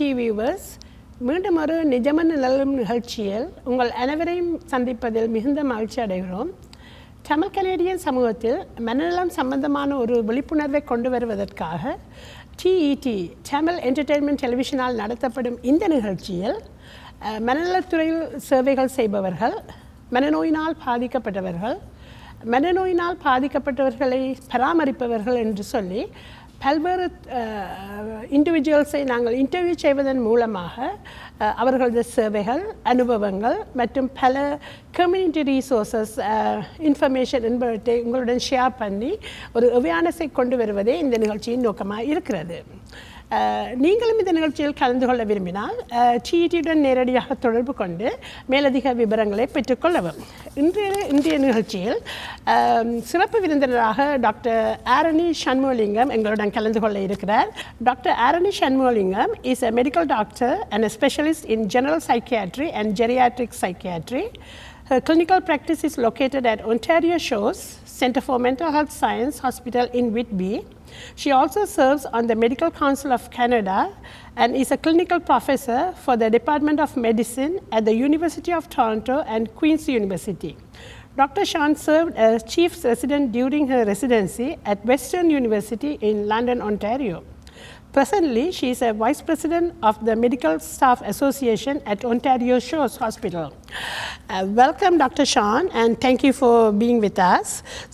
DD viewers, மீண்டும் ஒரு நிஜமன் நிழலும் நிகழ்ச்சியில் உங்கள் அனைவரையும் சந்திப்பதில் மிகுந்த மகிழ்ச்சி அடைகிறோம். தமிழ் கனேடியன் சமூகத்தில் மனநலம் சம்பந்தமான ஒரு விழிப்புணர்வை கொண்டு வருவதற்காக டிஇடி தமிழ் என்டர்டெயின்மெண்ட் டெலிவிஷனால் நடத்தப்படும் இந்த நிகழ்ச்சியில் மனநலத்துறையில் சேவைகள் செய்பவர்கள், மனநோயினால் பாதிக்கப்பட்டவர்கள், மனநோயினால் பாதிக்கப்பட்டவர்களை பராமரிப்பவர்கள் என்று சொல்லி பல்வேறு இண்டிவிஜுவல்ஸை நாங்கள் இன்டர்வியூ செய்வதன் மூலமாக அவர்களது சேவைகள், அனுபவங்கள் மற்றும் பல கம்யூனிட்டி ரீசோர்ஸஸ், இன்ஃபர்மேஷன் என்பவற்றை உங்களுடன் ஷேர் பண்ணி ஒரு அவேர்னஸை கொண்டு வருவதே இந்த நிகழ்ச்சியின் நோக்கமாக இருக்கிறது. நீங்களும் இந்த நிகழ்ச்சியில் கலந்து கொள்ள விரும்பினால் டிஇடியுடன் நேரடியாக தொடர்பு கொண்டு மேலதிக விவரங்களை பெற்றுக்கொள்ளவும். இன்றைய நிகழ்ச்சியில் சிறப்பு விருந்தினராக டாக்டர் ஆரணி சண்முகலிங்கம் எங்களுடன் கலந்து கொள்ள இருக்கிறார். Doctor Arani Shanmugalingam is a medical doctor and a specialist in general psychiatry and geriatric psychiatry. Her clinical practice is located at Ontario Shores Centre for Mental Health Science Hospital in Whitby. She also serves on the Medical Council of Canada and is a clinical professor for the Department of Medicine at the University of Toronto and Queen's University. Dr. Shan served as chief resident during her residency at Western University in London, Ontario. Presently, she is a vice president of the Medical Staff Association at Ontario Shores Hospital. Welcome, Dr. Shan, and thank you for being with us.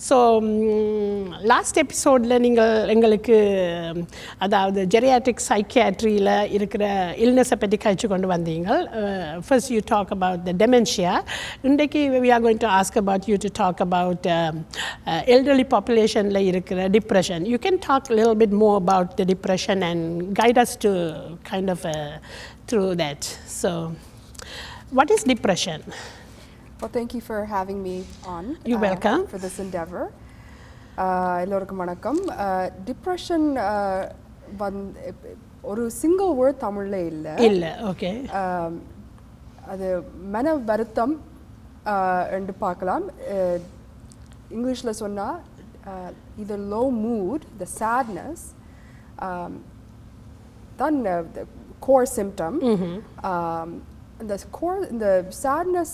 So, last episode, எங்களுக்கு அதாவது geriatric சைக்கியாட்ரியில் இருக்கிற இல்னஸை பற்றி கழிச்சு கொண்டு வந்தீங்க. First, you talk about the dementia. இன்றைக்கு we are going to ask about you to talk about elderly populationல இருக்கிற depression. You can talk a little bit more about the depression and guide us to kind of through that. So, what is depression? Well, thank you for having me on. You're welcome. For this endeavor. எல்லோருக்கும் வணக்கம். Depression ஒரு single word தமிழ்ல இல்ல. Okay. அது மன வருத்தம் என்று பார்க்கலாம். இங்கிலீஷ்ல சொன்னா either low mood, the sadness, then the core symptom. The sadness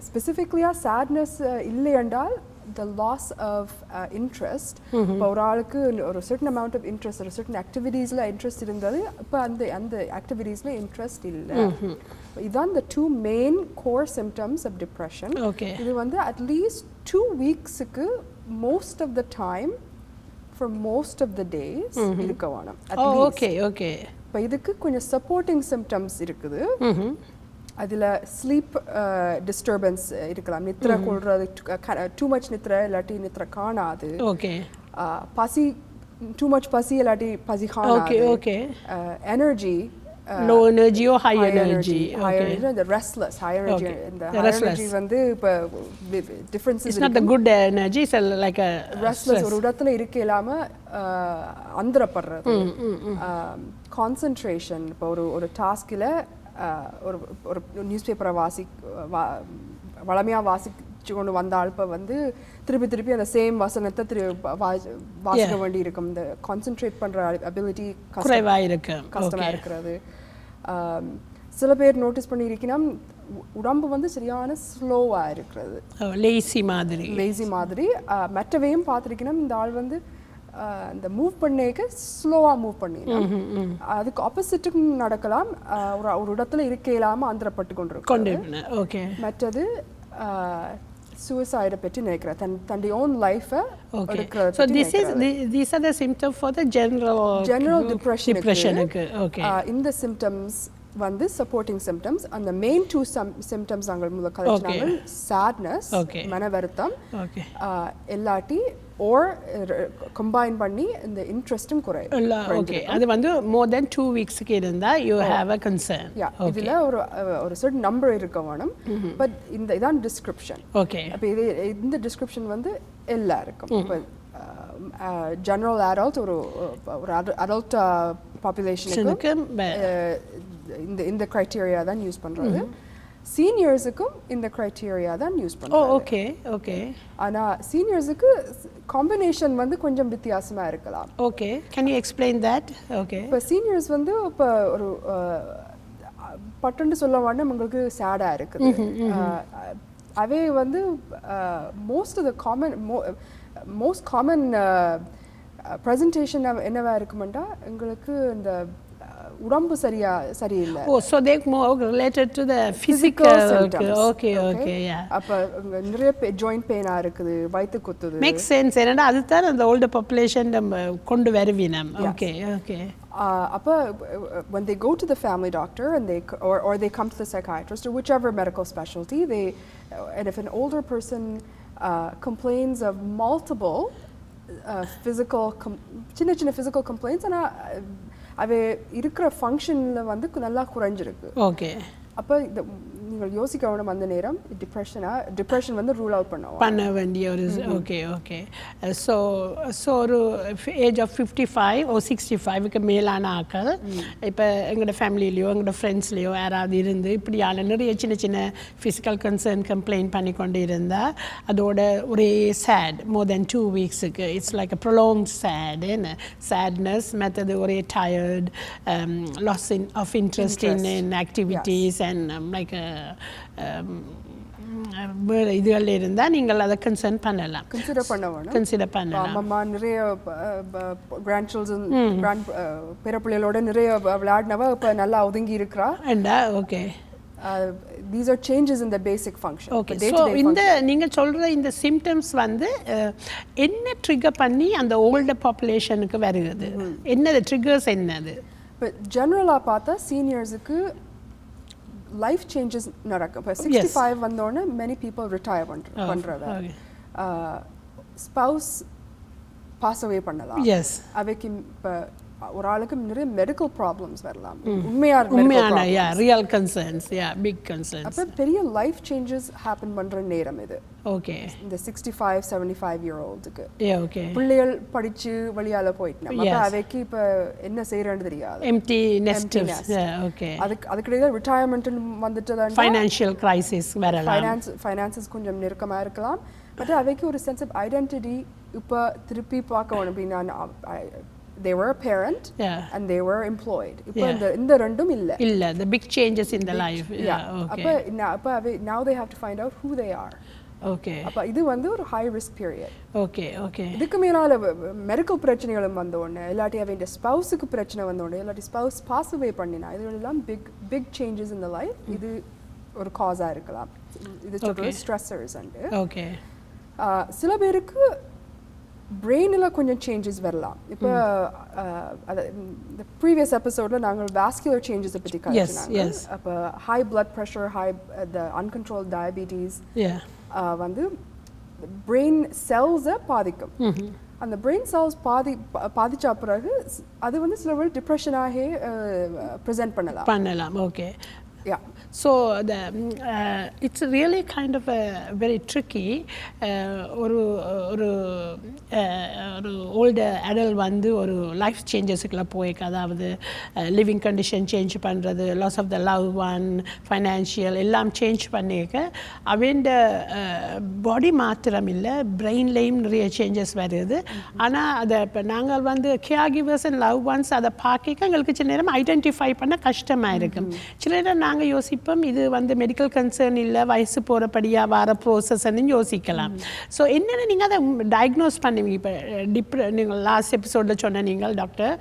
specifically sadness இல்லை என்றால் the loss of interest. இப்போ ஒரு ஆளுக்கு ஒரு certain amount of interest, ஒரு certain activitiesல interest இருந்தது, இப்போ அந்த activitiesல interest இல்லை. இதுதான் the two main core symptoms of depression. இது வந்து at least 2 weeksக்கு most of the time for most of the days இருக்க வேணும். ஓகே. இப்போ இதுக்கு கொஞ்சம் சப்போர்ட்டிங் சிம்டம்ஸ் இருக்குது. அதில் ஸ்லீப் டிஸ்டர்பன்ஸ் இருக்கலாம், நித்திரை கொள்றது, டூ மச் நித்திரை இல்லாட்டி நித்திரை காணாது, பசி டூ மச் பசி இல்லாட்டி பசி காணாது, energy low energy or high energy. The restless, high energy. The high energy வந்து இப்போ differences. It's not the good energy, it's like a restless. ஒரு இடத்துல இருக்க இல்லாம அந்தரப்படுறது. Concentration. இப்போ ஒரு டாஸ்கில் ஒரு நியூஸ் பேப்பரை வளமையாக வாசிச்சு கொண்டு வந்தால் இப்போ வந்து திருப்பி அந்த சேம் வசனத்தை வாசிக்க வேண்டி இருக்கும். இந்த கான்சென்ட்ரேட் பண்ணுற அபிலிட்டி கஷ்டமாக இருக்கிறது. சில பேர் நோட்டீஸ் பண்ணியிருக்கணும், உடம்பு வந்து சரியான ஸ்லோவாக இருக்கிறது, லேசி மாதிரி. மற்றவையும் பார்த்துருக்கணும், இந்த ஆள் வந்து இந்த மூவ் பண்ணிக்க ஸ்லோவாக மூவ் பண்ணிடலாம். அதுக்கு ஆப்போசிட்டுக்கு நடக்கலாம், ஒரு இடத்துல இருக்க இல்லாமல் அந்தரப்பட்டு கொண்டிருக்கும். மற்றது suicide பற்றி நினைக்கிறேன், தன்னுடைய own life எடுக்கிறது. So these are the symptoms for the general depression. இந்த symptoms வந்து supporting symptoms. and the main two symptoms நாங்கள் முதல்ல கழிச்சாங்க, sadness, மன வருத்தம், எல்லாட்டி or combine பண்ணி இந்த இன்ட்ரெஸ்டும் குறையும். அது வந்து more than 2 weeksக்கு இருந்தா you have a concern. இதுல ஒரு certain number இருக்க வேணும். பட் இதான் டிஸ்கிரிப்ஷன். அப்ப இந்த டிஸ்கிரிப்ஷன் வந்து எல்லாருக்கும், இப்போ ஜெனரல் அடல்ட் ஒரு அடல்ட் பாப்புலேஷனுக்கு இந்த கிரைட்டீரியா தான் யூஸ் பண்றது. சீனியர்ஸுக்கும் இந்த criteria தான் யூஸ் ஓ பண்ணுறாங்க. ஓகே ஓகே ஆனால் சீனியர்ஸுக்கு காம்பினேஷன் வந்து கொஞ்சம் வித்தியாசமா இருக்கலாம். Okay can you explain that okay இப்போ சீனியர்ஸ் வந்து இப்போ ஒரு பட்டுன்னு சொல்ல வேண்டாம் உங்களுக்கு சேடாக இருக்குது. அவே வந்து மோஸ்ட் காமன் ப்ரெசன்டேஷன் என்னவா இருக்குமெண்டா எங்களுக்கு இந்த உடம்பு சரியில்லை. ஓ so they more related to the physical symptoms. okay okay yeah அப்ப நிறைய ஜாயிண்ட் பெயினா இருக்குது, வயித்து குத்துது. makes sense ஏன்னா அதுதான் அந்த older population நம்ம கொண்டு வருவினம். okay okay அப்ப when they go to the family doctor and or they come to the psychiatrist or whichever medical specialty and if an older person complains of multiple சின்ன physical complaints and அவை இருக்கிற ஃபங்க்ஷனில் வந்து நல்லா குறைஞ்சிருக்கு. Okay அப்போ நீங்கள் யோசிக்க வேணும் அந்த நேரம் டிப்ரெஷன் வந்து ரூல் அவுட் பண்ண வேண்டிய ஒரு ஓகே ஓகே ஸோ ஒரு ஏஜ் ஆஃப் 55 ஓ 65க்கு மேலான ஆக்கள் இப்போ எங்களோட ஃபேமிலிலேயோ எங்களோட ஃப்ரெண்ட்ஸ்லேயோ யாராவது இருந்து இப்படியான நிறைய சின்ன ஃபிசிக்கல் கன்சர்ன் கம்ப்ளைண்ட் பண்ணி கொண்டு இருந்தால் அதோட ஒரே சேட் மோர் தென் 2 வீக்ஸுக்கு it's like a prolong sad என்ன சேட்னஸ் மற்றது ஒரே tired loss of interest in activities and like இதுகளில் இருந்தால் நீங்கள் அதை கன்சிடர் பண்ணலாம். அம்மா நிறைய கிராண்ட் சில்ட்ரன் பேரப்பிள்ளைகளோட நிறைய விளையாடினவா இப்போ நல்லா ஒதுங்கி இருக்கிறா. Okay these are changes in the basic function. okay so இந்த நீங்க சொல்ற இந்த சிம்டம்ஸ் வந்து என்ன ட்ரிகர் பண்ணி அந்த ஓல்டர் பாப்புலேஷனுக்கு வருது? என்னது ட்ரிகர்ஸ் என்னது? இப்போ ஜெனரலாக பார்த்தா சீனியர்ஸுக்கு லைஃப் சேஞ்சஸ் நடக்கும். இப்போ 65 வந்தோடனே மெனி பீப்புள் ரிட்டையர் பண்ணுறத ஸ்பவுஸ் பாஸ் அவே பண்ணலாம். அவைக்கு இப்போ ஒரு ஆளுக்கு நிறைய மெடிக்கல் ப்ராப்ளம்ஸ் வரலாம். உண்மையான ரியல் கன்சர்ன்ஸ் பிக் கன்சர்ன்ஸ். அப்போ பெரிய லைஃப் சேஞ்சஸ் ஹேப்பன் பண்ணுற நேரம் இது. ஓகே இந்த 65-75 year oldsக்கு ஓகே பிள்ளைகள் படிச்சு வழியால போயிட்டு அப்போ அவைக்கு இப்போ என்ன செய்யறேன்னு தெரியாது. எம்டி நெஸ்ட் ஓகே அதுக்கிடையில ரிட்டையர்மெண்ட் வந்துட்டு ஃபைனான்ஷியல் கிரைசிஸ் வரலாம். ஃபைனான்சஸ் கொஞ்சம் நெருக்கமா இருக்கலாம். பட் அவைக்கு ஒரு சென்ஸ் ஆஃப் ஐடென்டிட்டி இப்போ திருப்பி பார்க்க வேணும். அப்படின்னா they were a parent and they were employed. இப்போ இந்த ரெண்டும் இல்ல the big changes in the life. okay அப்ப now they have to find out who they are. okay அப்ப இது வந்து ஒரு high risk period. okay இதுக்கு மேலால மெடிக்கல் பிரச்சனைகளும் வந்த உடனே இல்லாட்டி அவன் ஸ்பவுஸுக்கு பிரச்சனை வந்த உடனே இல்லாட்டி ஸ்பவுஸ் பாஸ் அவே பண்ணினா இதெல்லாம் big changes in the life. இது ஒரு காஸா இருக்கலாம். இது சொல்ற ஸ்ட்ரெஸர்ஸ் அண்ட் ஓகே சில பேருக்கு பிரெயினில் கொஞ்சம் சேஞ்சஸ் வரலாம். இப்போ இந்த ப்ரீவியஸ் எபிசோடில் நாங்கள் வாஸ்குலர் சேஞ்சஸை பற்றி கழிச்சினாங்க. அப்போ ஹை பிளட் ப்ரெஷர், த அன்கண்ட்ரோல் டயபிட்டிஸ் வந்து பிரெயின் செல்ஸை பாதிக்கும். அந்த பிரெயின் செல்ஸ் பாதிச்ச பிறகு அது வந்து சில பேர் டிப்ரெஷனாகவே ப்ரெசென்ட் பண்ணலாம். Okay so it's really kind of a very tricky ஒரு older adult வந்து ஒரு லைஃப் சேஞ்சஸுக்குள்ள போய்க்கு அதாவது லிவிங் கண்டிஷன் சேஞ்ச் பண்ணுறது, loss of the love one, financial எல்லாம் சேஞ்ச் பண்ணிக்க அவன் பாடி மாத்திரம் இல்லை பிரெயின்லேயும் நிறைய சேஞ்சஸ் வருது. ஆனால் அதை இப்போ நாங்கள் வந்து care givers and love once அதை பார்க்க எங்களுக்கு சில நேரம் ஐடென்டிஃபை பண்ண கஷ்டமாக இருக்கும். சில நேரம் நாங்கள் யோசிப்போம் இது வந்து மெடிக்கல் கன்சர்ன் இல்லை வயசு போகிறபடியாக வர ப்ரோசஸ்ன்னு யோசிக்கலாம். ஸோ என்னென்ன நீங்கள் அதை டயக்னோஸ் பண்ணுவீங்க? இப்போ நீங்கள் லாஸ்ட் எபிசோடில் சொன்ன நீங்கள் டாக்டர்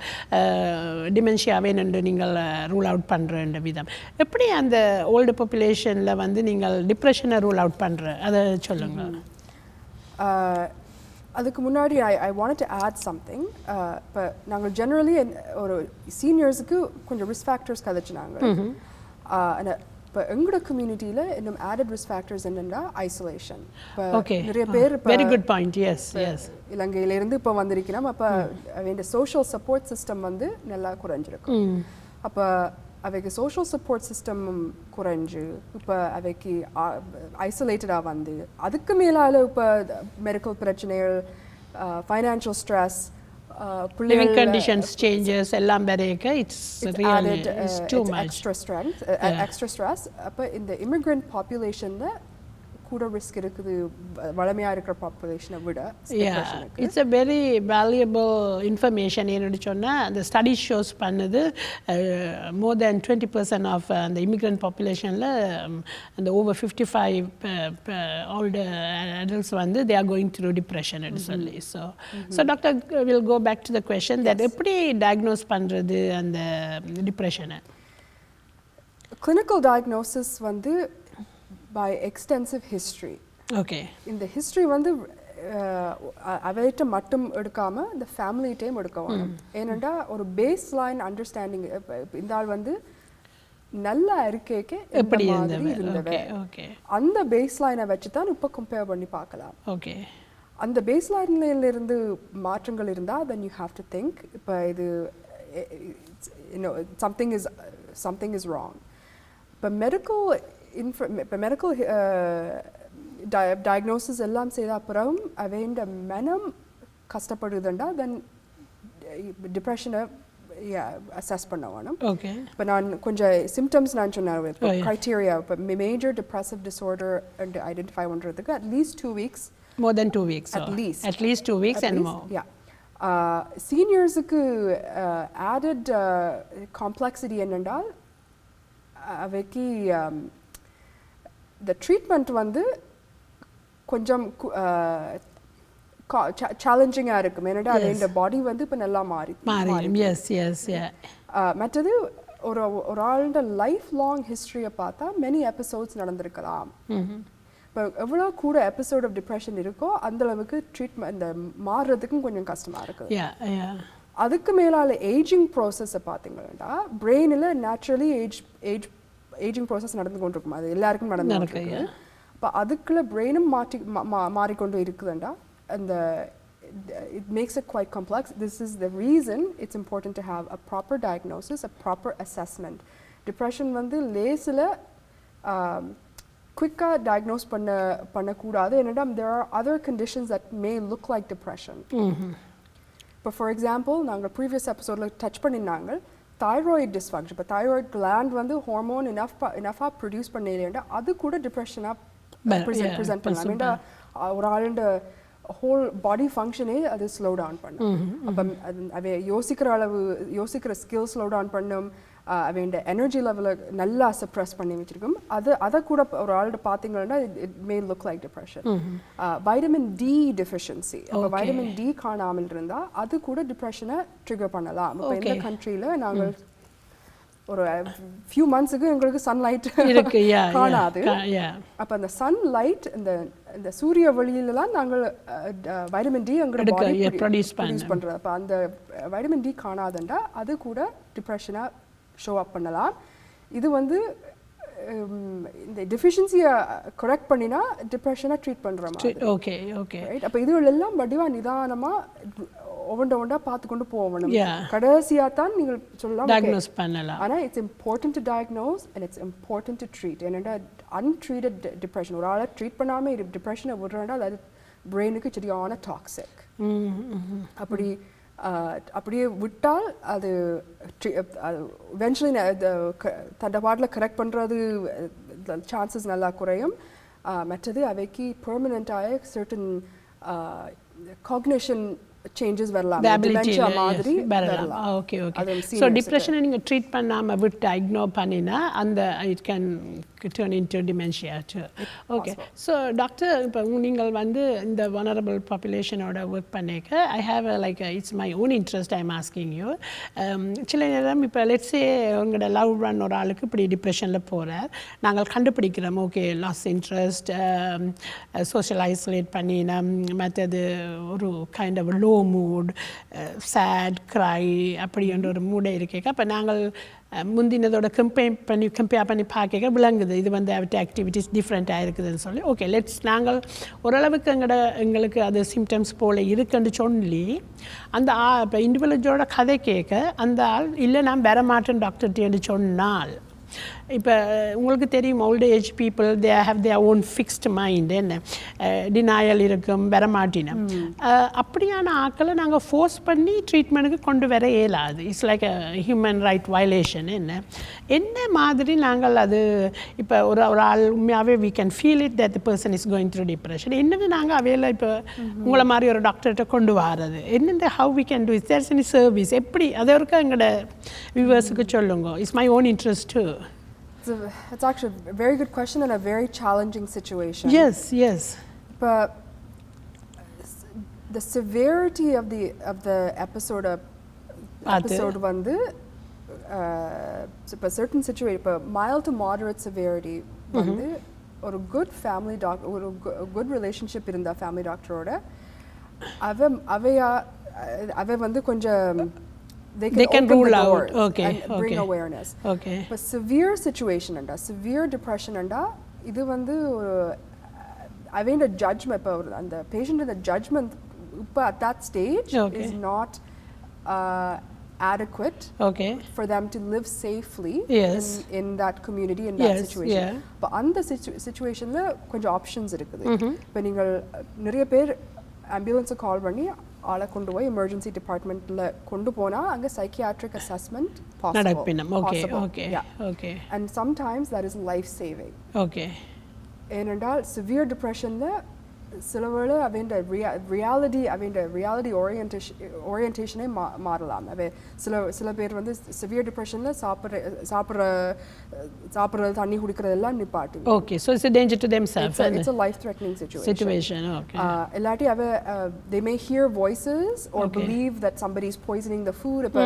டிமென்ஷியாவே நின்று நீங்கள் ரூல் அவுட் பண்ணுற விதம் எப்படி அந்த ஓல்டு பாப்புலேஷனில் வந்து நீங்கள் டிப்ரெஷனை ரூல் அவுட் பண்ணுற அதை சொல்லுங்கள். அதுக்கு முன்னாடி I want to add something. இப்போ நாங்கள் ஜெனரலி ஒரு சீனியர்ஸுக்கு கொஞ்சம் ரிஸ்க் ஃபேக்டர்ஸ் கதைச்சினாங்க. இப்போ எங்களோட கம்யூனிட்டியில் இன்னும் ஆடட் ரிஸ்க் ஃபேக்டர்ஸ் என்னென்னா ஐசோலேஷன். இப்போ நிறைய பேர் very good point. Yes yes இலங்கையிலேருந்து இப்போ வந்திருக்கிறோம். அப்போ வேண்டிய சோஷியல் சப்போர்ட் சிஸ்டம் வந்து நல்லா குறைஞ்சிருக்கும். அப்போ அவைக்கு சோஷியல் சப்போர்ட் சிஸ்டம் குறைஞ்சு இப்போ அவைக்கு ஐசோலேட்டடாக வந்து அதுக்கு மேலால் இப்போ மெடிக்கல் பிரச்சனைகள், financial stress, living conditions changes எல்லாம் வரைக்க it's really added, it's too it's much extra strength, extra stress. அப்போ இந்த immigrant populationல கூட risk இருக்குது வளமையாக இருக்கிற பாப்புலேஷனை விட. It's a very valuable information. என்னன்னு சொன்னால் அந்த ஸ்டடி ஷோஸ் பண்ணுது more than 20% of the immigrant populationல அந்த over 55 older adults வந்து they are going through depression ன்னு சொல்லி. So doctor will go back to the question that எப்படி diagnose பண்ணுறது அந்த டிப்ரெஷனை? Clinical diagnosis வந்து by extensive history. Okay. In the history வந்து அவைட்ட மட்டும் எடுக்காம இந்த ஃபேமிலி டைம் எடுக்கணும். ஏனெண்டா ஒரு பேஸ் லைன் அண்டர்ஸ்டாண்டிங் இந்த ஆள் வந்து நல்லா இருக்கேக்கு எப்படி இருந்தது அந்த பேஸ் லைனை வச்சு தான் இப்போ கம்பேர் பண்ணி பார்க்கலாம். ஓகே. அந்த பேஸ் லைன்ல இருந்து மாற்றங்கள் இருந்தால் then you have to think இப்போ இது something is wrong. இப்போ மெடிக்கல் டயக்னோசிஸ் எல்லாம் செய்த அப்புறம் அவைண்ட மனம் கஷ்டப்படுதுண்டா தென் டிப்ரெஷனை அசஸ் பண்ண வேணும். ஓகே. இப்போ நான் கொஞ்சம் சிம்டம்ஸ் நான் சொன்னேன் க்ரைட்டீரியா இப்போ மேஜர் டிப்ரெசிவ் டிஸார்டர் ஐடென்டிஃபை பண்ணுறதுக்கு at least 2 weeks. More than 2 weeks. At least 2 weeks and more. Yeah. சீனியர்ஸுக்கு ஆடட் காம்ப்ளெக்சிட்டி என்னென்றால் அவைக்கு the treatment வந்து கொஞ்சம் சேலஞ்சிங்காக இருக்கும். ஏன்னா அந்த பாடி வந்து இப்போ நல்லா மாறி. மற்றது ஒரு ஆளோட லைஃப் லாங் ஹிஸ்ட்ரியை பார்த்தா மெனி எபிசோட்ஸ் நடந்திருக்கலாம். இப்போ எவ்வளோ கூட எபிசோட் ஆஃப் டிப்ரெஷன் இருக்கோ அந்த அளவுக்கு ட்ரீட்மெண்ட் இந்த மாறுறதுக்கும் கொஞ்சம் கஷ்டமாக இருக்குது. அதுக்கு மேலால ஏஜிங் ப்ராசஸை பார்த்தீங்கன்னா பிரெயினில் நேச்சுரலி ஏஜிங் ப்ராசஸ் நடந்து கொண்டு இருக்கும். அது எல்லாருக்கும் நடந்து. இப்போ அதுக்குள்ள பிரெயினும் மாறிக்கொண்டு இருக்குதுண்டா அந்த it makes it quite complex. This is the reason it's important to have a proper diagnosis, a proper assessment. Depression வந்து லேசில் குயிக்காக diagnose பண்ணக்கூடாது. என்னடா there are other conditions that may look like depression. இப்போ ஃபார் எக்ஸாம்பிள் நாங்கள் previous எபிசோடில் touch பண்ணியிருந்தாங்க thyroid dysfunction. இப்போ thyroid gland வந்து ஹார்மோன் enough ப்ரொடியூஸ் பண்ணலையா அது கூட டிப்ரெஷனாக ப்ரெசென்ட் பண்ணலாம். ஒரு ஆளுண்ட ஹோல் பாடி ஃபங்க்ஷனே அது ஸ்லோ டவுன் பண்ணும். அப்போ அவை யோசிக்கிற ஸ்கில் ஸ்லோ டவுன் பண்ணும். அவன் எனர்ஜி லெவலை நல்லா சப்ரெஸ் பண்ணி வச்சிருக்கும். அதை கூட ஒரு ஆள்கிட்ட பார்த்தீங்கன்னா it may look like depression. Vitamin D deficiency, அப்போ வைட்டமின் டி காணாமல் இருந்தால் அது கூட டிப்ரெஷனை ட்ரிகர் பண்ணலாம். இப்போ இந்த கண்ட்ரியில் நாங்கள் ஒரு ஃபியூ மந்த்ஸுக்கு எங்களுக்கு சன்லைட் காணாது. அப்போ அந்த சன்லைட் இந்த சூரிய வெளியிலலாம் நாங்கள் வைட்டமின் டி எங்களோட பாடி ப்ரொடியூஸ் பண்ணுறது. அப்போ அந்த வைட்டமின் டி காணாதுண்டா அது கூட டிப்ரெஷனை ஷோ அப் பண்ணலாம். இது வந்து இந்த டெஃபிஷியன்சியை கரெக்ட் பண்ணினா டிப்ரெஷனை ட்ரீட் பண்ணுற மாதிரி. Okay okay right. அப்போ இது எல்லாம் வடிவாக நிதானமாக ஒவ்வொன்றா பார்த்து கொண்டு போகணும். கடைசியாக தான் நீங்கள் சொல்லலாம் டயக்னோஸ் பண்ணலாம். ஆனால் it's important to diagnose and it's important to treat. ஏன்னா அன்ட்ரீட்டட் டிப்ரெஷன் ஒரு ஆளை ட்ரீட் பண்ணாமல் டிப்ரெஷனை விடுறா அது பிரெயினுக்கு சரியான டாக்ஸிக். அப்படியே விட்டால் அது எவென்ச்சுவலி தன்னை பாட்டில் கரெக்ட் பண்ணுறது சான்சஸ் நல்லா குறையும். மற்றது அவைக்கு பெர்மனெண்ட்டாக சர்டன் காக்னிஷன் சேஞ்சஸ் வரலாம், டிமென்ஷியா மாதிரி வரலாம். Okay okay. ஸோ டிப்ரெஷனை நீங்கள் ட்ரீட் பண்ணாமல் விட்டு இக்னோர் பண்ணினா அந்த it can turn into dementia too. Okay. So doctor, இப்போ நீங்கள் வந்து இந்த vulnerable populationோட ஒர்க் பண்ணிக்க I have it's my own interest I'm asking you. சில நேரம் இப்போ let's say உங்களோட லவ் ஒன் ஒரு ஆளுக்கு இப்படி டிப்ரெஷனில் போகிறார், நாங்கள் கண்டுபிடிக்கிறோம் okay loss interest, social isolate பண்ணினா, மற்றது ஒரு kind of low mood, sad cry அப்படின்ற ஒரு மூடை இருக்கேக்க. அப்போ நாங்கள் முந்தினதோட கம்பேர் பண்ணி பார்க்க விளங்குது இது வந்து அவற்ற ஆக்டிவிட்டிஸ் டிஃப்ரெண்ட்டாக இருக்குதுன்னு சொல்லி ஓகே நாங்கள் ஓரளவுக்கு எங்களுக்கு அது சிம்டம்ஸ் போல் இருக்குன்னு சொல்லி அந்த இப்போ இண்டிவிஜுவலோட கதை கேட்க அந்த ஆள் இல்லை நான் வர மாட்டேன் டாக்டர்கிட்ட சொன்னால் இப்போ உங்களுக்கு தெரியும் old age people they have their own fixed mind என்ன டினாயல் இருக்கும் வரமாட்டினம் அப்படியான ஆக்களை நாங்கள் ஃபோர்ஸ் பண்ணி ட்ரீட்மெண்ட்டுக்கு கொண்டு வர இயலாது. It's like a human right violation. என்ன மாதிரி நாங்கள் அது இப்போ ஒரு ஆள் உண்மையாகவே we can feel it that the person is going through depression. என்னது நாங்கள் அவையில் இப்போ உங்களை மாதிரி ஒரு டாக்டர்கிட்ட கொண்டு வர்றது என்னென்ன how we can do is there's any service எப்படி அதை வரைக்கும் எங்களோட வியூவர்ஸுக்கு சொல்லுங்க. It's my own interest too. It's actually a very good question and a very challenging situation. Yes. But the severity of the episode வந்து இப்போ certain situation இப்போ mild to moderate severity வந்து ஒரு good family doctor ஒரு good relationship இருந்தா family doctor-ஓட அவ வந்து கொஞ்சம் they can rule out and bring awareness. But severe situation and severe depression and இது வந்து அவன் judgment இப்போ அந்த patient the judgment at that stage is not adequate for them to live safely in that community, in that situation. But on the situation la konja options irukudhu. When நீங்கள் நிறைய பேர் ambulance கால் பண்ணி ஆளை கொண்டு போய் emergency டிபார்ட்மெண்ட்ல கொண்டு போனா அங்க psychiatric assessment possible. And sometimes that is life saving. ஏனென்றால் severe depressionல சில வேளை அவன் ரியாலிட்டி ஓரியன்டேஷனே மாறலாம். சில பேர் வந்து சிவியர் டிப்ரெஷனில் சாப்பிட்றது தண்ணி குடிக்கிறதெல்லாம் நிப்பாட்டி. So it's a danger to themselves. It's a life-threatening situation. இல்லாட்டி they may hear voices or believe that somebody is poisoning the food. இப்போ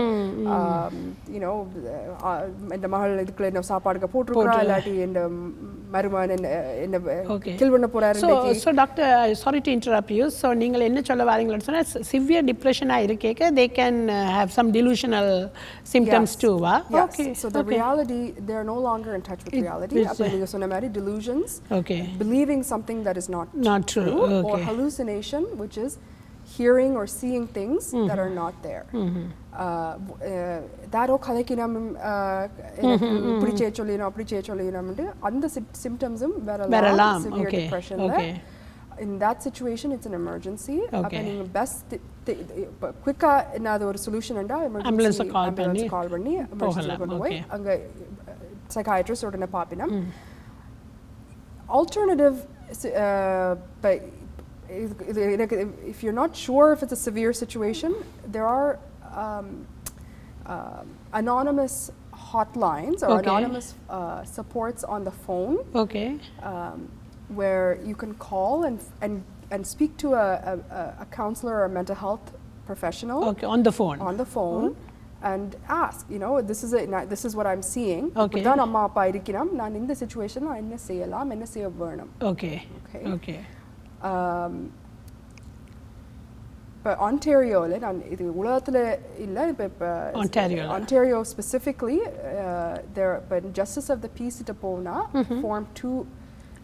இந்த மகள் இதுக்குள்ள என்ன சாப்பாடுக்கு போட்டிருக்கிறா இல்லாட்டி இந்த மருமகன் என்ன கில் பண்ண போறாரு. So doctor, sorry to interrupt you. So நீங்கள் என்ன சொல்ல வரீங்கன்னு சொன்னா severe depression இருக்கேக்க they can have some delusional symptoms too. So the reality, they are no longer in touch with reality. அப்ப நீங்க சொன்ன மாதிரி delusions, believing something that is not true, or hallucination, which is hearing or seeing things that are not there. தாரோ கதைக்கினம் இப்படி சொல்லினோம் அப்படி சொல்லினோம் அந்த சிம்டம்ஸும் வரலாம் severe depressionல. In that situation it's an emergency. அப்ப நீங்க பெஸ்ட் குயிக்கா என்ன ஒரு சொல்யூஷன் என்றா எமர்ஜென்சி கால் பண்ணி எமர்ஜென்சி கொண்டு போய் அங்க சைக்காட்ரிஸ்ட் உடனே பாப்பினா. Alternative but if you're not sure if it's a severe situation, there are anonymous hotlines or anonymous supports on the phone. Where you can call and speak to a counselor or a mental health professional. On the phone. And ask, this is what I'm seeing. Then amma appa irikkinam naan indha situation la enna seyalam enna seya venum. But Ontario la naan idu ulagathile illa ipa Ontario specifically there but Justice of the Peace ita pona form 2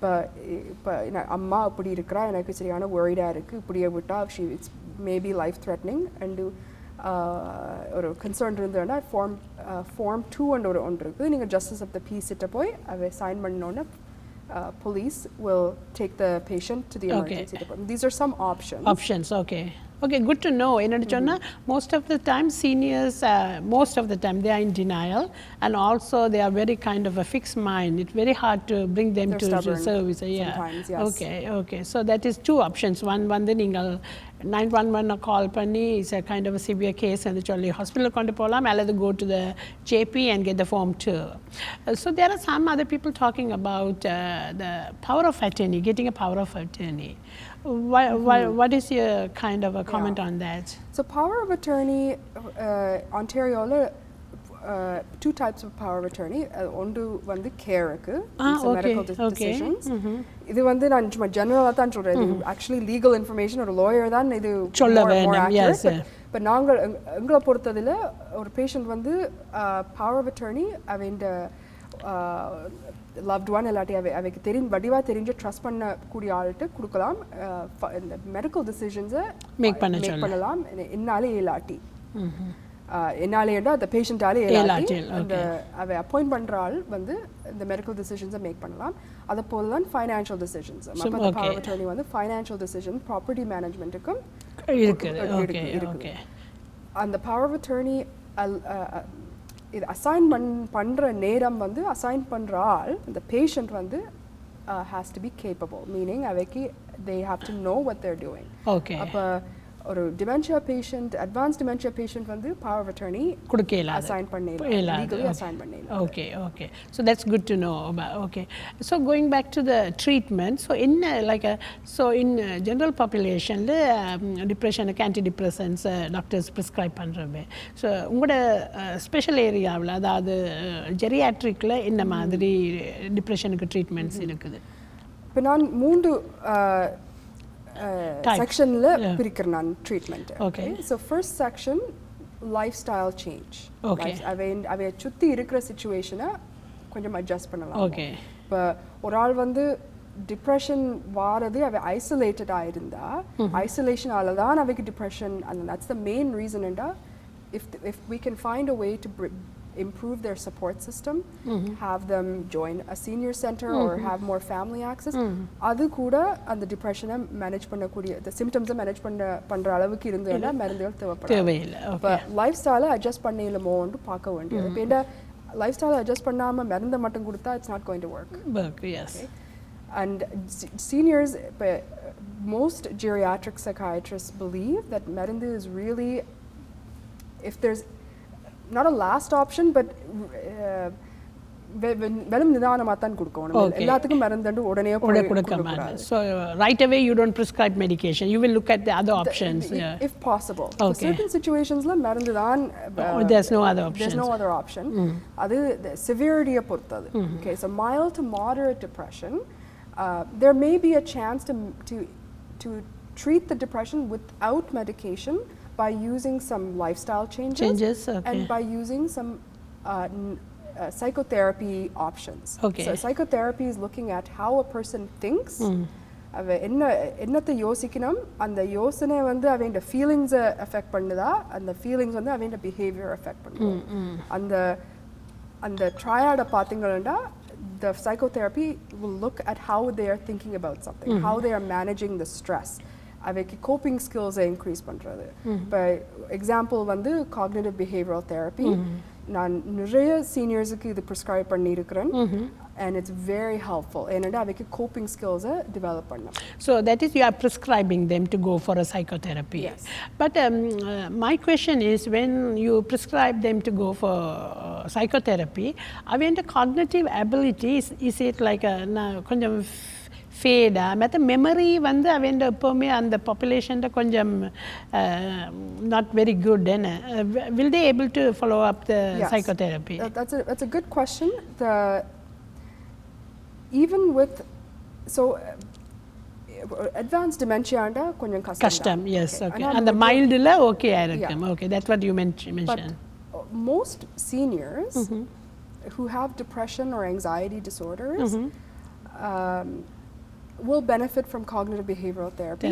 இப்போ அம்மா அப்படி இருக்கிறா எனக்கு சரியான worried-ஆ இருக்கு இப்படியே விட்டா it's maybe life threatening and ஒரு கன்சர்ன் இருந்ததுன்னா ஃபார்ம் 2 ஒன்று இருக்குது. நீங்கள் ஜஸ்டிஸ் ஆஃப் த பீஸ் கிட்ட போய் அதை சைன் பண்ணோன்னே police will take the patient to the emergency department. These are some options. Okay, good to know. Most of the time seniors, most of the time they are in denial, and also they are very kind of a fixed mind. It's very hard to bring them to service. Sometimes, yes. Okay. So that is two options. One the ningal 911 call panni is a kind of a severe case and the hospital kondu polam alladhu go to the JP and get the form 2. So there are some other people talking about the power of attorney, getting a power of attorney. What is your kind of a comment on that? So power of attorney, Ontario two types of power of attorney. Ondu vandu care ku, medical decisions. Idu vandu nan summa general ah than solren. Actually legal information or lawyer than idu more accurate. But நாங்கள் எங்களை பொறுத்ததில் ஒரு patient வந்து power of attorney அவன் loved one இல்லாட்டி அவைக்கு வடிவாக தெரிஞ்சு trust பண்ணக்கூடிய ஆள்கிட்ட கொடுக்கலாம். இந்த மெடிக்கல் டிசிஷன்ஸை மேக் பண்ணலாம் என்னாலே இல்லாட்டி. என்னாலேண்டா அந்த பேஷண்ட்டாலே இல்லாட்டி, அந்த அவ அப்பாயிண்ட் பண்ற ஆள் வந்து இந்த மெடிக்கல் டிசிஷன்ஸை மேக் பண்ணலாம். அதை போல தான் ஃபைனான்ஷியல் டிசிஷன்ஸ். அப்போ பவர் ஆஃப் அட்டர்னி வந்து ஃபைனான்ஷியல் டிசிஷன், ப்ராப்பர்ட்டி மேனேஜ்மெண்ட்டுக்கும் இருக்குது. அந்த பவர் ஆஃப் அட்டர்னி இது அசைன் பண்ணுற நேரம் வந்து அசைன் பண்ணுற ஆள் அந்த பேஷண்ட் வந்து has to be capable, meaning அவைக்கு they have to know what they're doing. அப்போ ஒரு dementia patient, advanced dementia patient வந்து power of attorney கொடுக்கல assign பண்ணல, legally assign பண்ணல. Okay, so that's good to know about. Okay, so going back to the treatment, so in general population depression antidepressants doctors prescribe பண்றவே. So உங்களோட special ஏரியாவில் அதாவது ஜெரியாட்ரிக்ல என்ன மாதிரி டிப்ரெஷனுக்கு treatments இருக்குது? இப்போ நான் 3 செக்ஷன்ல பிரிக்கிறேன் நான் treatment. Okay, so first section life style change. அவை சுற்றி இருக்கிற சிச்சுவேஷனை கொஞ்சம் அட்ஜஸ்ட் பண்ணலாம். ஓகே, இப்போ ஒரு ஆள் வந்து டிப்ரெஷன் வாரது அவ ஐசோலேட்டடாக இருந்தா ஐசோலேஷனால தான் அவைக்கு டிப்ரெஷன். அந்த தட்ஸ் த மெயின் ரீசன்டா. if we can find a way to improve their support system, have them join a senior center or have more family access, அது கூட அந்த டிப்ரெஷனை மேனேஜ் பண்ணக்கூடிய the symptoms மேனேஜ் பண்ற அளவுக்கு இருந்தா மருந்துகள் தேவைப்படாது. இப்போ லைஃப் ஸ்டைலை அட்ஜஸ்ட் பண்ணிடலாமோன்னு பார்க்க வேண்டியது. இப்போ என்ன லைஃப் ஸ்டைலை அட்ஜஸ்ட் பண்ணாம மருந்தை மட்டும் கொடுத்தா it's not going to work. Yes. Okay? And seniors, most geriatric psychiatrists believe that மருந்து is really, if there's not a last option, but வெறும் நிதானமாக தான் கொடுக்கணும். எல்லாத்துக்கும் மருந்து உடனே கொடுக்க மாட்டாங்க. So right away you don't prescribe medication, you will look at the other options if possible. Okay. Certain situationsல மருந்து தான், there's no other option. There's no other option. அது severity-ய பொறுத்தது. Okay, so mild to moderate depression, there may be a chance to treat the depression without medication by using some lifestyle changes okay. and by using some psychotherapy options. Okay. So psychotherapy is looking at how a person thinks. என்னத்தை யோசிக்கணும், அந்த யோசனை வந்து அவன் ஃபீலிங்ஸை effect பண்ணுதா, அந்த feelings வந்து அவன் பிஹேவியர் எஃபெக்ட் பண்ணுது. அந்த ட்ரையாடை பார்த்தீங்கன்னா the psychotherapy will look at how they are thinking about something, how they are managing the stress. அவைக்கு கோப்பிங் ஸ்கில்ஸை இன்க்ரீஸ் பண்ணுறது. இப்போ எக்ஸாம்பிள் வந்து காக்னிட்டிவ் பிஹேவியரல் தெரப்பி நான் நிறைய சீனியர்ஸுக்கு இது ப்ரிஸ்கிரைப் பண்ணியிருக்கிறேன். And it's very helpful. And அவைக்கு கோப்பிங் ஸ்கில்ஸை டெவலப் பண்ணலாம். So that is, you are prescribing them to go for a psychotherapy. Yes. But my question is, when you prescribe them to go for psychotherapy, avenda cognitive ability, is it like a konjam ஃபேடா மற்ற memory வந்து அவன் எப்போவுமே அந்த population கொஞ்சம் not very good. என்ன will they able to follow up the psychotherapy? That's a good question. Even with advanced dementia கொஞ்சம் கஷ்டம். Yes, okay. அந்த மைல்டில் ஓகே ஆயிருக்கும். Okay, that's what you mentioned. But most seniors who have depression or anxiety disorders will benefit from cognitive behavioral therapy.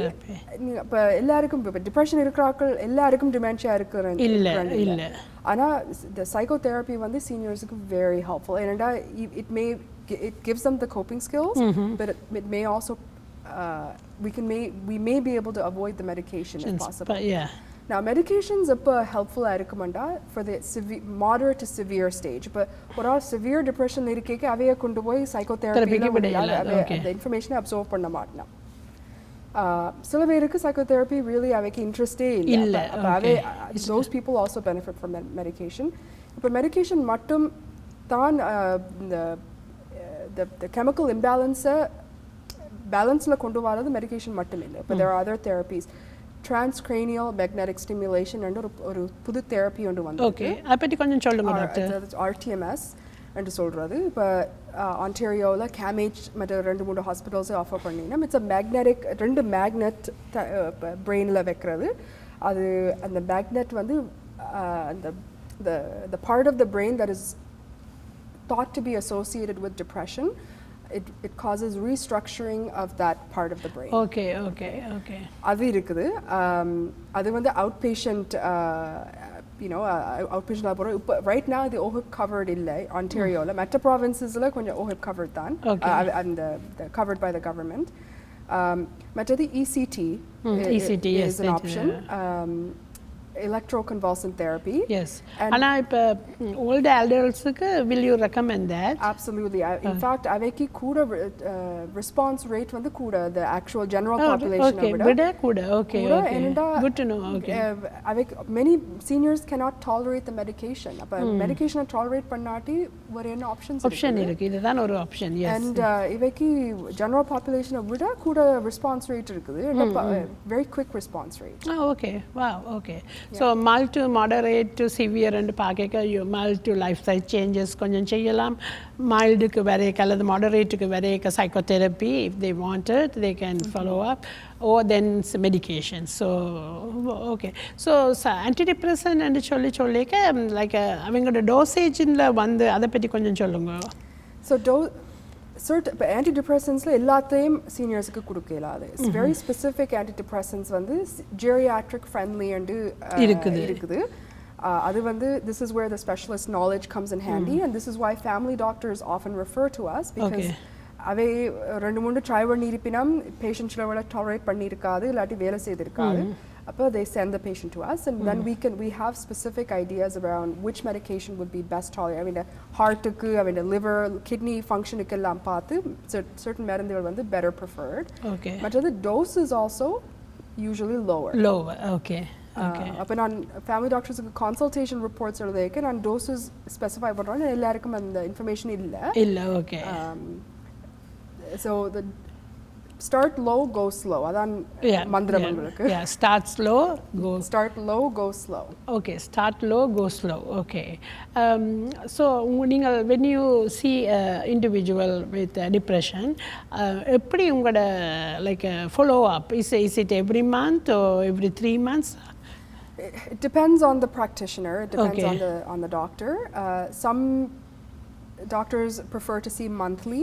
இப்போ எல்லாருக்கும் இப்போ depression இருக்கிறார்கள் எல்லாருக்கும் dementia இருக்கிறது இல்லை. ஆனால் the psychotherapy வந்து சீனியர்ஸுக்கு very helpful. ஏன்னா it gives them the coping skills, but it may also we may be able to avoid the medication if possible. But yeah. Now medications அப்போ ஹெல்ப்ஃபுல்லாக இருக்குமெண்டா for the moderate to severe stage. இப்போ ஒரு severe depression இருக்கேக்க அவையை கொண்டு போய் சைக்கோதெரப்பியில் அந்த இன்ஃபர்மேஷனை observe பண்ண மாட்டோம். சில பேருக்கு சைக்கோதெரப்பி ரியலி அவைக்கு இன்ட்ரெஸ்டே இல்லை. அப்போ அவை those people also benefit from medication. இப்போ மெடிகேஷன் மட்டும் தான் the chemical imbalance-ஐ பேலன்ஸில் கொண்டு வரது மெடிகேஷன் மட்டும் இல்லை. இப்போ there are other therapies. Transcranial magnetic stimulation and ஒரு புது தெரப்பி ஒன்று வந்து ஓகே, அதை பற்றி கொஞ்சம் சொல்லுங்க டாக்டர். RTMS என்று சொல்கிறது. இப்போ ஆன்டேரியோவில் கேமேஜ் மற்ற 2-3 ஹாஸ்பிட்டல்ஸை ஆஃபர் பண்ணினோம். இட்ஸ் அ மேக்னெட்டிக் 2 மேக்னெட் பிரெயினில் வைக்கிறது. அது அந்த மேக்னெட் வந்து the part of the brain that is thought to be associated with depression, it causes restructuring of that part of the brain. Okay. அது இருக்குது. அது வந்து outpatient outpatient போகிறோம். இப்போ ரைட் now இது OHIP covered இல்லை ஆன்டேரியோவில். மற்ற ப்ராவின்சஸில் கொஞ்சம் OHIP covered தான், அந்த covered by the government. மற்றது ECT is an option. Electroconvulsant therapy. Yes. And இப்போ older adultsக்கு will you recommend that? Absolutely. In fact, aveki kuda response rate வந்து கூட the actual general population விட கூட. Okay. Good to know. Okay. Many seniors cannot tolerate the medication. அப்ப medication tolerate பண்ணாட்டி வேற என்ன option இருக்கு. இதுதான் ஒரு option. Yes. And இவக்கி general population விட கூட response rate இருக்குது. Very quick response rate. Oh, okay. Wow. Okay. So mild to moderate to severe and பாக்க mild to lifestyle changes கொஞ்சம் செய்யலாம். mild க்கு வரைக்க அல்லது moderate க்கு வரைக்க psychotherapy if they want it they can follow up, or then medication. So okay. So antidepressant and சொல்லிக்க like அவங்களோட dosage ல வந்து அத பத்தி கொஞ்சம் சொல்லுங்க. So certain antidepressants எல்லாத்தையும் சீனியர்ஸ்க்கு கொடுக்கலாது. Very specific antidepressants வந்து geriatric friendly and இருக்குது. அது வந்து this is where the specialist knowledge comes in handy, and this is why family doctors often refer to us, because அவை ரெண்டு மூணு ட்ரை பண்ணியிருப்பினம் பேஷண்ட்ஸ்ல விட டாலரேட் பண்ணியிருக்காது, இல்லாட்டி வேலை செய்திருக்காது. they send the patient to us, and then we have specific ideas around which medication would be best tolerated. I mean, the heart the liver, kidney function எல்லாம் பார்த்து certain மருந்துகள் வந்து better preferred. Okay. But the dose is also usually lower. Okay. அப்ப நான் family டாக்டர்ஸ்க்கு consultation reports எழுதிக்க நான் doses specify பண்றேன். எல்லாருக்கும் அந்த இன்ஃபர்மேஷன் இல்ல. Okay. So the start low, go slow. அதான் மந்திரம் உங்களுக்கு. Start slow, start low, go slow. Okay, start low, go slow. Okay. So when you see individual with depression, எப்படி உங்களோட like follow up? Is it every month or every 3 months? It depends on the practitioner. It depends on the doctor. Some doctors prefer to see monthly,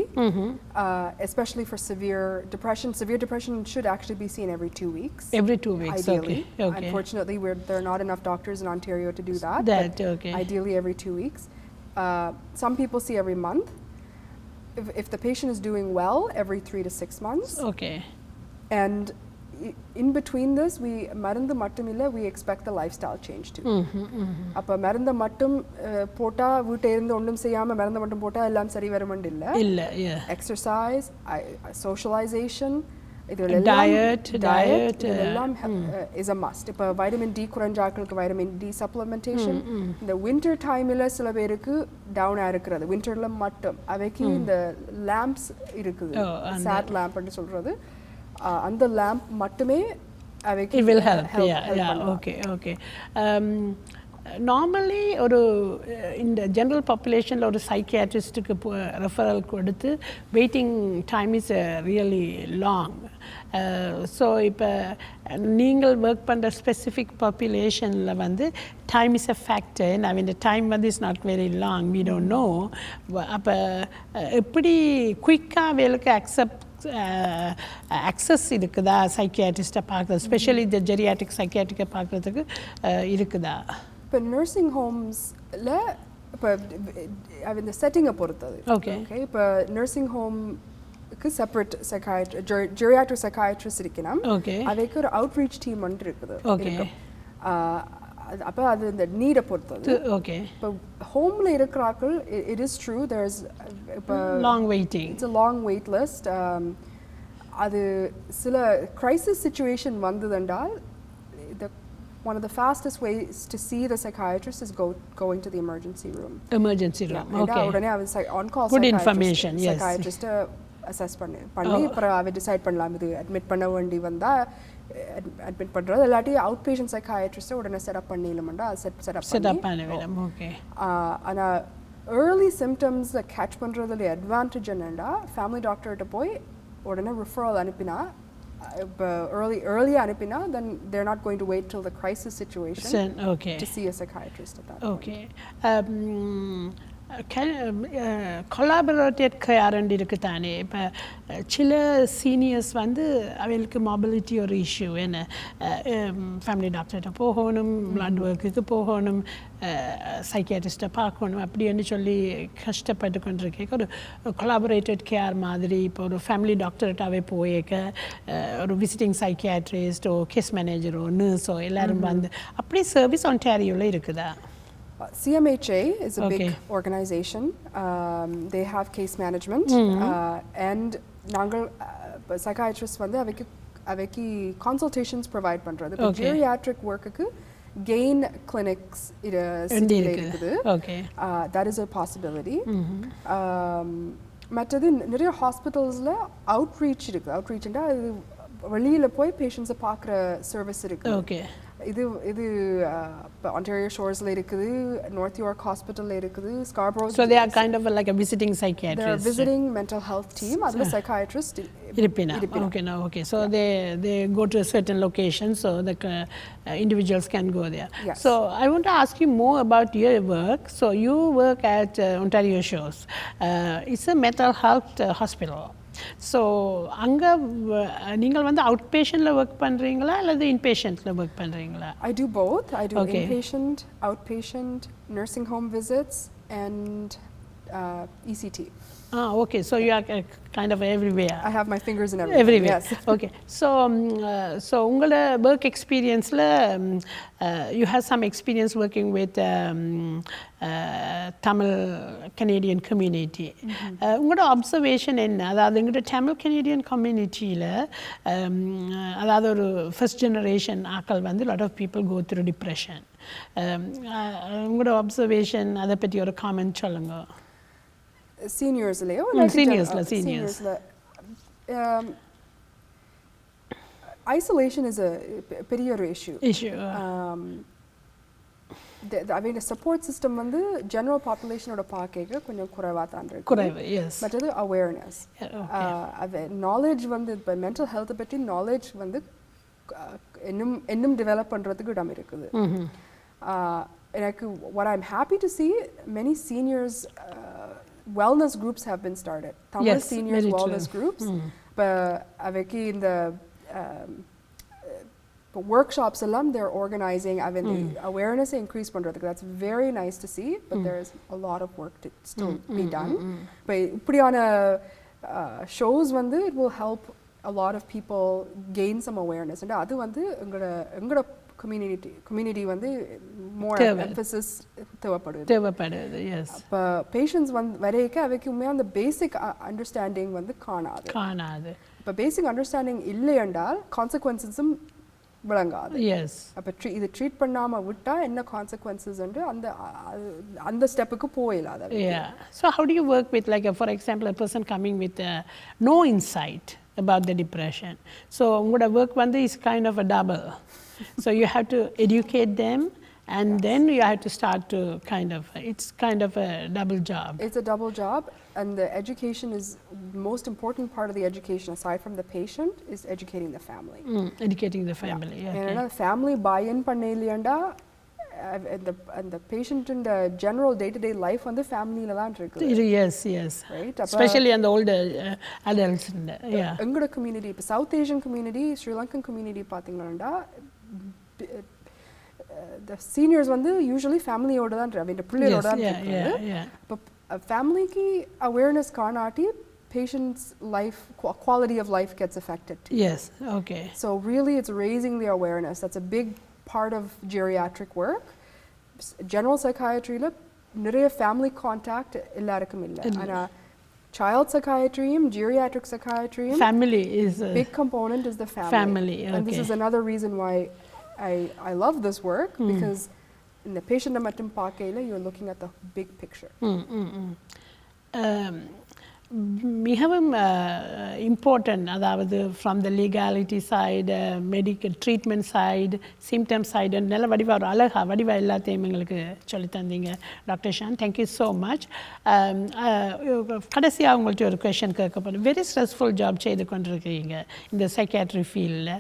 especially for severe depression. Severe depression should actually be seen every 2 weeks. Every 2 weeks, ideally. Okay. Unfortunately, there are not enough doctors in Ontario to do that. Ideally, every 2 weeks. Some people see every month. If the patient is doing well, every 3 to 6 months. Okay. And in between this, மருந்து மட்டும் இல்ல, we expect the lifestyle change too. அப்ப மருந்து மட்டும் போட்டா வீட்டை இருந்து ஒண்ணும் செய்யாம மருந்து மட்டும் போட்டா எல்லாம் சரி வரும்னு இல்ல. Exercise, socialization, diet இதெல்லாம் is a must. இப்ப vitamin D குறைஞ்சாக்களுக்கு vitamin D supplementation. இந்த winter timeல சில பேருக்கு down இருக்கிறது, winterல மட்டும் அவைக்கு இந்த lamps இருக்குது, sat lamp ன்னு சொல்றது. And the lamp மட்டுமே it will help. Okay. Normally in the general population ஒரு psychiatristக்கு referral கொடுத்து waiting time is really long. So இப்போ நீங்கள் work பண்ற specific populationல வந்து time is a factor. I mean the time வந்து is not very long, we don't know. அப்ப எப்படி குயிக்கா வேலுக்கு access இருக்குதா சைக்கியாட்ரிஸ்ட்டை பார்க்குறது, ஸ்பெஷலி இந்த ஜெரியாட்ரிக் சைக்கியாட்ரிக்கை பார்க்குறதுக்கு இருக்குதா? இப்போ நர்சிங் ஹோம்ஸில் இப்போ இந்த செட்டிங்கை பொறுத்தது. ஓகே. இப்போ நர்சிங் ஹோம்க்கு செப்பரேட் ஜெரியாட்ரிக் சைக்கியாட்ரிஸ்ட் இருக்கணும். அதுக்கு ஒரு அவுட்ரீச் டீம் வந்துட்டு இருக்குது. அப்போ அது இந்த நீடை பொறுத்தது. ஓகே. இப்போ ஹோமில் இருக்கிறார்கள், it is true there is long waiting. It's a long wait list. அது சில crisis situation வந்ததென்றால் one of the fastest ways to see the psychiatrist is going to the emergency room. Okay. உடனே அவ on call good information. Yes. Psychiatrist assess பண்ணி அப்புறம் அவ decide பண்ணலாம் இது admit பண்ண வேண்டி வந்தா admit பண்றது, இல்லாட்டி அவுட் பேஷண்ட் சைக்காட்ரிஸ்ட் உடனே செட்டப் பண்ணிடலாம்டா செட்டப் பண்ணிடலாம். ஓகே. ஆனா early symptoms கேட்ச் பண்றதுல அட்வான்டேஜ் என்னன்னா ஃபேமிலி டாக்டர்கிட்ட போய் உடனே referral அனுப்பினா, early அனுப்பினா then they're not going to wait till the crisis situation to see a psychiatrist at that point. Okay. Collaborated care இருக்கு தானே. இப்போ சில சீனியர்ஸ் வந்து அவங்களுக்கு மொபிலிட்டி ஒரு இஷ்யூ, என்ன ஃபேமிலி டாக்டர்கிட்ட போகணும், பிளட் ஒர்க்குக்கு போகணும், சைக்கியாட்ரிஸ்ட்டை பார்க்கணும் அப்படின்னு சொல்லி கஷ்டப்பட்டு கொண்டிருக்க ஒரு கொலாபரேட்டட் கேர் மாதிரி இப்போ ஒரு ஃபேமிலி டாக்டர்கிட்டாவே போயிருக்க ஒரு விசிட்டிங் சைக்கியாட்ரிஸ்டோ கேஸ் மேனேஜரோ நர்ஸோ எல்லாரும் வந்து அப்படி சர்வீஸ் ஒன்டாரியோவில் இருக்குதா? CMHA is a big organization. They have case management and நாங்கள் psychiatrists வந்து அவைக்கு consultations provide பண்றது. Geriatric work-க்கு gain clinics இருக்குது. That is a possibility. மற்றது நிறைய ஹாஸ்பிட்டல்ஸில் அவுட்ரீச் இருக்குது. அவுட்ரீச்னா அது வெளியில் போய் பேஷண்ட்ஸை பார்க்குற சர்வீஸ் இருக்குது. இது Ontario Shoresல இருக்குது, North York Hospitalல இருக்குது, Scarborough. So they are kind of like a visiting psychiatrist. They're a visiting mental health team. Adla psychiatrist. Okay. So they go to a certain location so the individuals can go there. Yes. So I want to ask you more about your work. So you work at Ontario Shores. It's a mental health hospital. So அங்கே நீங்கள் வந்து out பேஷண்ட்டில் work பண்ணுறீங்களா அல்லது இன்பேஷண்ட்டில் work பண்ணுறீங்களா? I do both. I do inpatient, outpatient, nursing home visits and ECT. Okay. So you are kind of everywhere. I have my fingers in everything. Everywhere. Yes. Okay. So உங்களோட work experienceல you have some experience working with Tamil Canadian community. உங்களோட observation என்ன? அதாவது எங்களோட Tamil Canadian communityல அதாவது ஒரு first generation ஆக்கள் வந்து lot of people go through depression. உங்களோட observation அதை பற்றி ஒரு comment சொல்லுங்க. Seniors-லயோ seniors. Isolation is a பெரிய ஒரு issue. The support system வந்து general population-ஓட பார்க்க கொஞ்சம் குறைவாக தான் இருக்கு. குறைவு, yes. மற்றது awareness. knowledge வந்து இப்போ mental health பற்றி knowledge வந்து இன்னும் develop பண்ணுறதுக்கு இடம் இருக்குது. What I'm happy to see, many seniors wellness groups have been started. Tamil seniors wellness groups. But aveki in the workshops alum they're organizing awareness increase pandradhukku. That's very nice to see, but there is a lot of work to still be done. But ipdiana shows vandu it will help a lot of people gain some awareness, and adu vandu engada community வந்து more emphasis தேவைப்படுது. Yes. அப்ப patients வந்து வரைக்க அவைக்குமே அந்த basic understanding வந்து காணாது. இப்ப basic understanding இல்லை என்றால் consequences-உம் விளங்காது. Yes. அப்ப இது ட்ரீட் பண்ணாம விட்டா என்ன consequences என்று அந்த ஸ்டெப்புக்கு போயிடாது. Yeah. So how do you work with, like for example, a person coming with no insight about the depression? So உங்களோட work வந்து is kind of a double. So you have to educate them, and then you have to start to it's kind of a double job. It's a double job, and the education is the most important part of the education, aside from the patient, is educating the family. Educating the family, yeah. And the family buy-in பண்ணலையண்டா and the patient in the general day-to-day life on the family la dhaan irukku. Yes. Right? Especially on the older adults. Yeah. Engada community, South Asian community, Sri Lankan community pathingala the seniors vandu usually family oda dhaan avenda pillaiyoda dhaan irukku. But family ki awareness kaanati patient's life quality of life gets affected too. Yes. Okay. So really it's raising the awareness. That's a big part of geriatric work. General psychiatry la niraya family contact illarukkum illa, ana child psychiatry, geriatric psychiatry, family is a big component is the family. Okay. And this is another reason why I love this work, because in the patient mattum paakayila you're looking at the big picture. மிகவும் important, அதாவது from the legality side, medical treatment side, symptom side, நல்ல வடிவா எல்லாத்தையும் எங்களுக்கு சொல்லி தந்தீங்க doctor Shan. Thank you so much. கடைசியாக உங்கள்கிட்ட ஒரு கொஷன் கேட்கப்படும். வெரி ஸ்ட்ரெஸ்ஃபுல் ஜாப் செய்து கொண்டிருக்கீங்க இந்த சைக்கியாட்ரி ஃபீல்டில்.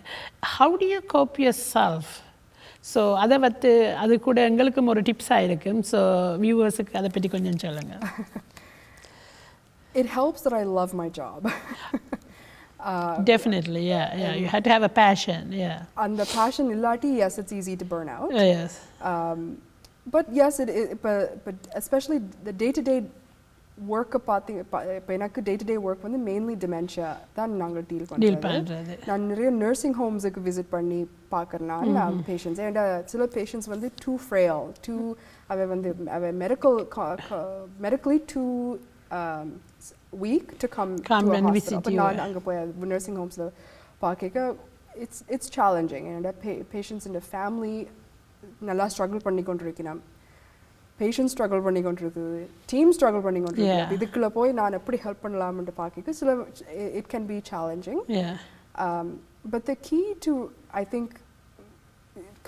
How do you cope yourself? So அதை வந்து அது கூட எங்களுக்கும் ஒரு டிப்ஸாக இருக்கும். ஸோ வியூவர்ஸுக்கு அதை பற்றி கொஞ்சம் சொல்லுங்கள். It helps that I love my job. Definitely, yeah. You have to have a passion, yeah. And the passion illati, yes, it's easy to burn out. Yes. But yes, but especially the day-to-day work இப்போ எனக்கு day-to-day work வந்து mainly dementia தான் நாங்கள் deal பண்ணுறது. நான் நிறைய nursing ஹோம்ஸுக்கு visit பண்ணி பார்க்குறேன்னா பேஷண்ட்ஸ் ஏன்னா சில பேஷண்ட்ஸ் வந்து too frail, அவ medically too weak to come to a hospital. But நான் அங்கே போய் நர்சிங் ஹோம்ஸில் பார்க்க it's challenging. And patients in the family நல்லா struggle பண்ணி கொண்டிருக்கணும். Patients struggle பண்ணி கொண்டிருக்குது, team struggle பண்ணி கொண்டிருக்குது. இதுக்குள்ள போய் நான் எப்படி ஹெல்ப் பண்ணலாம்னு பார்க்க சில it can be challenging. But the key to, I think,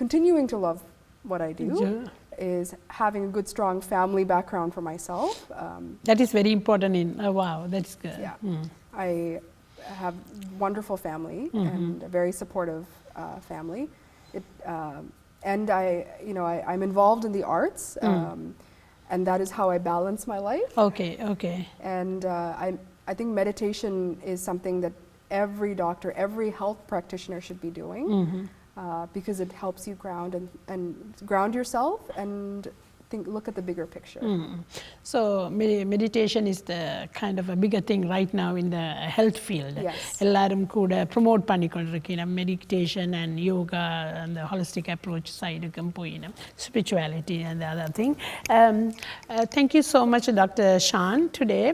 continuing to love what I do is having a good, strong family background for myself. That is very important. Wow, that's good. Yeah. I have wonderful family and a very supportive family. And I'm involved in the arts, and that is how I balance my life. Okay. And I think meditation is something that every doctor, every health practitioner should be doing. Because it helps you and ground yourself and look at the bigger picture. So meditation is the kind of a bigger thing right now in the health field. எல்லாரும் கூட promote பண்ணி கொண்டிருக்கணும் meditation and yoga and the holistic approach சைடுக்கும் போயிடும், spirituality and the other thing. Thank you so much, Dr. Shan, today.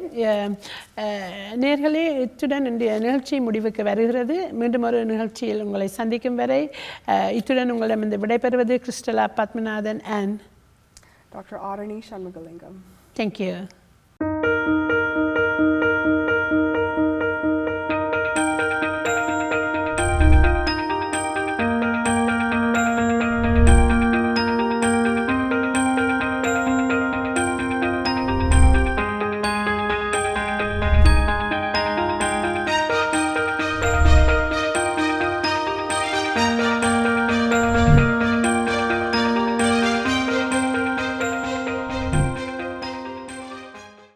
நேர்களே, இத்துடன் இந்த நிகழ்ச்சி முடிவுக்கு வருகிறது. மீண்டும் ஒரு நிகழ்ச்சியில் உங்களை சந்திக்கும் வரை இத்துடன் உங்களிடம் விடைபெறுவது கிறிஸ்டலா Padmanathan and Dr. Arani Shanmugalingam. Thank you.